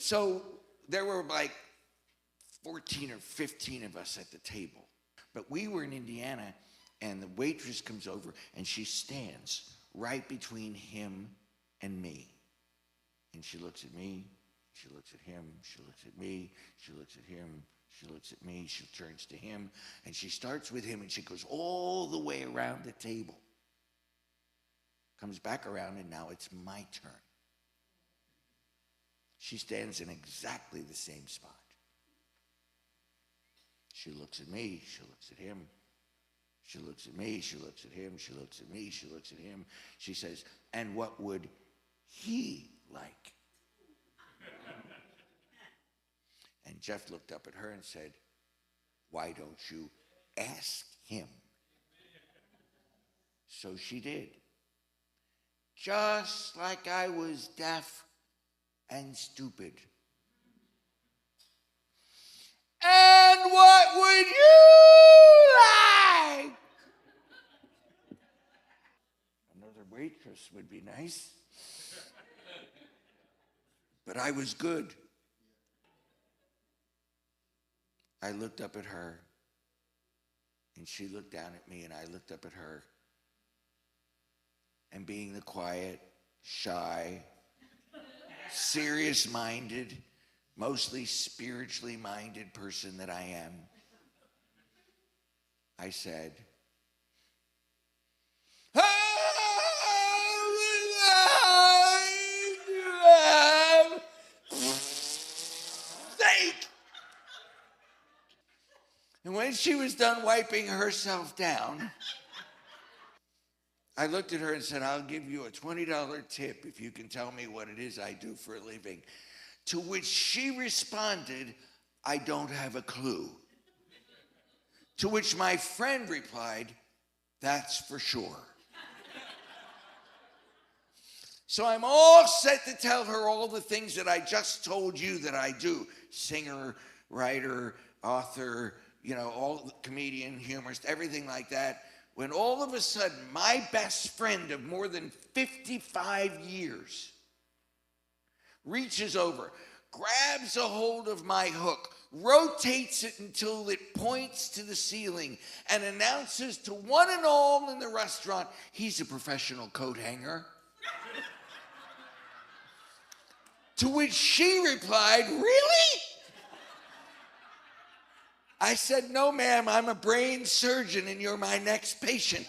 So there were like 14 or 15 of us at the table. But we were in Indiana, and the waitress comes over, and she stands right between him and me. And she looks at me, she looks at him, she looks at me, she looks at him, she looks at me, she turns to him, and she starts with him, and she goes all the way around the table. Comes back around, and now it's my turn. She stands in exactly the same spot. She looks at me, she looks at him, she looks at me, she looks at him, she looks at me, she looks at him. She says, and what would he like? And Jeff looked up at her and said, why don't you ask him? So she did. Just like I was deaf and stupid. And what would you like? Another waitress would be nice. But I was good. I looked up at her, and she looked down at me, and I looked up at her. And being the quiet, shy, serious-minded, mostly spiritually minded person that I am, I said, steak. And when she was done wiping herself down, I looked at her and said, I'll give you a $20 tip if you can tell me what it is I do for a living. To which she responded, I don't have a clue. To which my friend replied, that's for sure. So I'm all set to tell her all the things that I just told you that I do. Singer, writer, author, all comedian, humorist, everything like that. When all of a sudden, my best friend of more than 55 years reaches over, grabs a hold of my hook, rotates it until it points to the ceiling, and announces to one and all in the restaurant, he's a professional coat hanger. To which she replied, really? I said, no, ma'am, I'm a brain surgeon and you're my next patient.